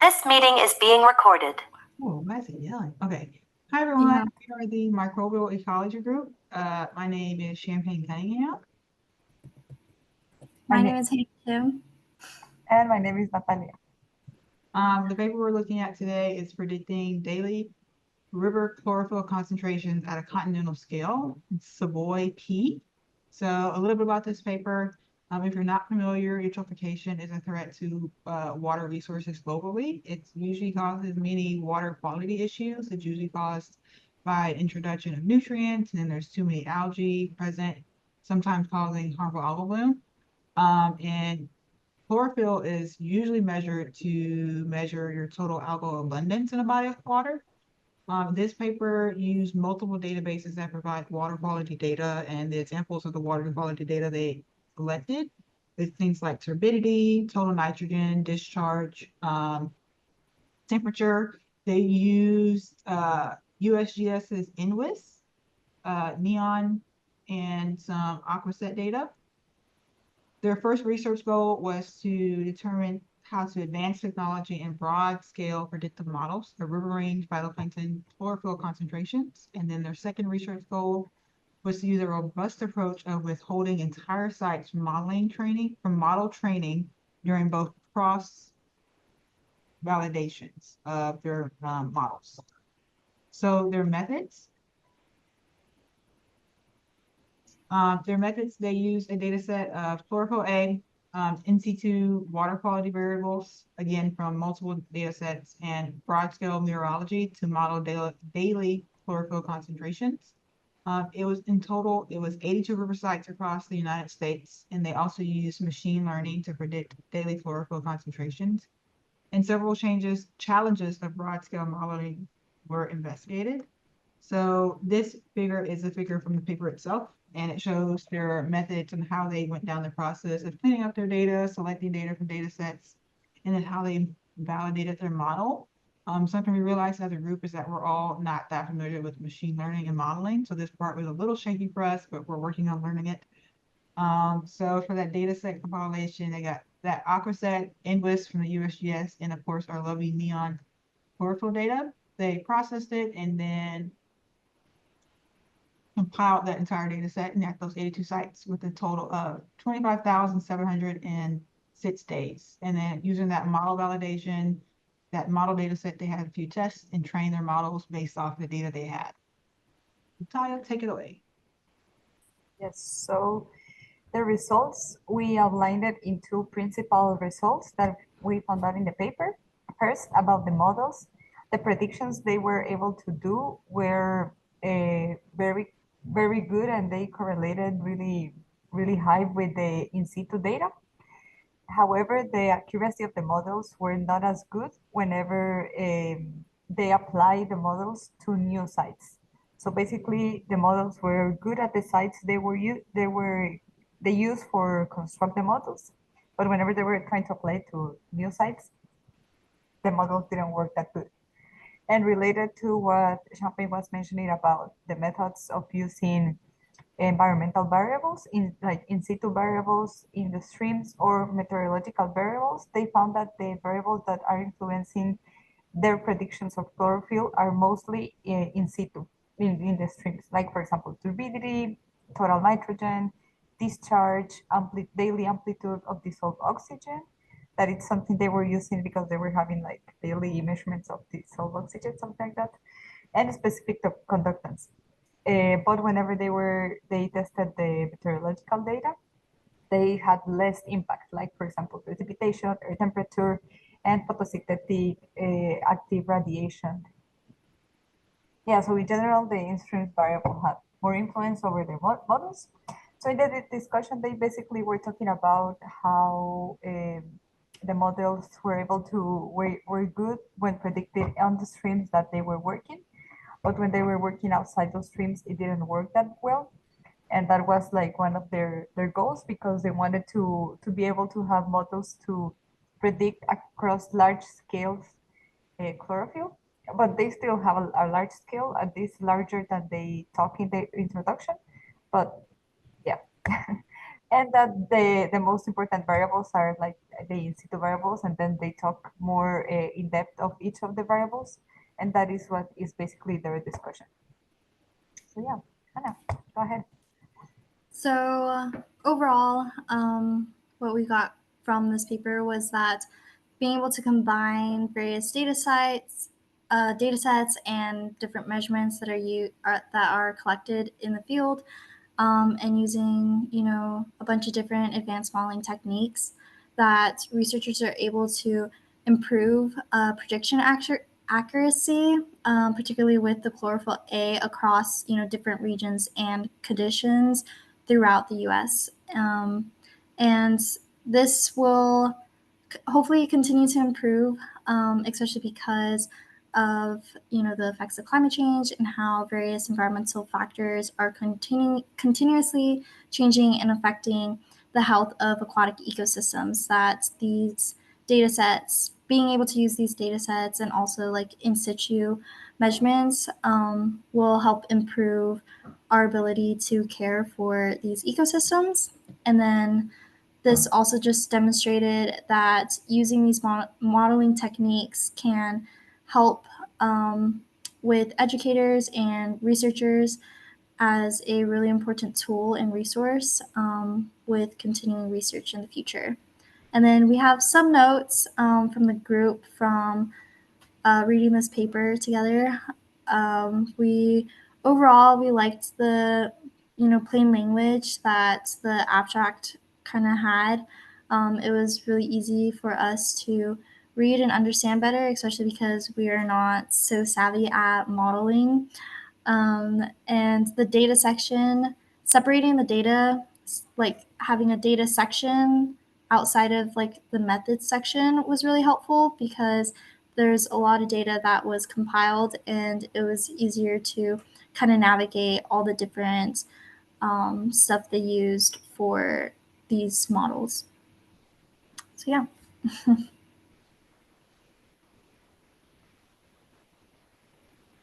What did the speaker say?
This meeting is being recorded. Oh, why is it yelling? Okay. Hi, everyone. We are the Microbial Ecology Group. My name is Champagne Cunningham. My name is Hank Kim. And my name is Natalia. The paper we're looking at today is predicting daily river chlorophyll concentrations at a continental scale, Savoy P. So a little bit about this paper. If you're not familiar, eutrophication is a threat to water resources globally. It usually causes many water quality issues. It's usually caused by introduction of nutrients, and then there's too many algae present, sometimes causing harmful algal bloom. And chlorophyll is usually measured to measure your total algal abundance in a body of water. This paper used multiple databases that provide water quality data, and the examples of the water quality data they collected is things like turbidity, total nitrogen, discharge, temperature. They used USGS's NWIS, NEON, and some Aquaset data. Their first research goal was to determine how to advance technology in broad scale predictive models of river range, phytoplankton, chlorophyll concentrations. And then their second research goal was to use a robust approach of withholding entire sites from model training during both cross validations of their models. So their methods, they use a data set of chlorophyll A, in situ water quality variables, again, from multiple data sets, and broad scale meteorology to model daily chlorophyll concentrations. It was 82 river sites across the United States, and they also used machine learning to predict daily chlorophyll concentrations. And several challenges of broad scale modeling were investigated. So this figure is a figure from the paper itself, and it shows their methods and how they went down the process of cleaning up their data, selecting data from data sets, and then how they validated their model. Something we realized as a group is that we're all not that familiar with machine learning and modeling. So this part was a little shaky for us, but we're working on learning it. So for that data set compilation, they got that Aquaset, NWIS from the USGS, and of course our lovely NEON chlorophyll data. They processed it and then compiled that entire data set and at those 82 sites with a total of 25,706 days. And then using that model validation, that model data set, they had a few tests and trained their models based off the data they had. Natalia, take it away. Yes, so the results, we outlined it in two principal results that we found out in the paper. First, about the models, the predictions they were able to do were very, very good, and they correlated really, really high with the in situ data. However, the accuracy of the models were not as good whenever they apply the models to new sites. So basically, the models were good at the sites they used for construct the models, but whenever they were trying to apply to new sites, the models didn't work that good. And related to what Champagne was mentioning about the methods of using environmental variables in situ variables in the streams or meteorological variables, they found that the variables that are influencing their predictions of chlorophyll are mostly in situ in the streams, like for example turbidity, total nitrogen, discharge, daily amplitude of dissolved oxygen. That it's something they were using because they were having like daily measurements of dissolved oxygen, something like that, and specific conductance. But whenever they tested the meteorological data, they had less impact, like for example, precipitation, air temperature, and photosynthetic active radiation. Yeah, so in general, the instrument variable had more influence over the models. So in the discussion, they basically were talking about how the models were good when predicted on the streams that they were working, but when they were working outside those streams, it didn't work that well. And that was like one of their goals, because they wanted to be able to have models to predict across large scales chlorophyll, but they still have a large scale, at least larger than they talk in the introduction. But yeah, And that the most important variables are like the in situ variables, and then they talk more in depth of each of the variables, and that is what is basically their discussion. So yeah, Anna, go ahead. So overall, what we got from this paper was that being able to combine various data sets and different measurements that are collected in the field, and using a bunch of different advanced modeling techniques, that researchers are able to improve prediction accuracy, particularly with the chlorophyll A across different regions and conditions throughout the U.S. And this will hopefully continue to improve, especially because of the effects of climate change and how various environmental factors are continuously changing and affecting the health of aquatic ecosystems. That these data sets, being able to use these data sets and also like in situ measurements, will help improve our ability to care for these ecosystems. And then this also just demonstrated that using these modeling techniques can help with educators and researchers as a really important tool and resource with continuing research in the future. And then we have some notes from the group from reading this paper together. We liked the plain language that the abstract kind of had. It was really easy for us to read and understand better, especially because we are not so savvy at modeling. And the data section, separating the data, like having a data section outside of like the methods section, was really helpful because there's a lot of data that was compiled and it was easier to kind of navigate all the different stuff they used for these models. So yeah.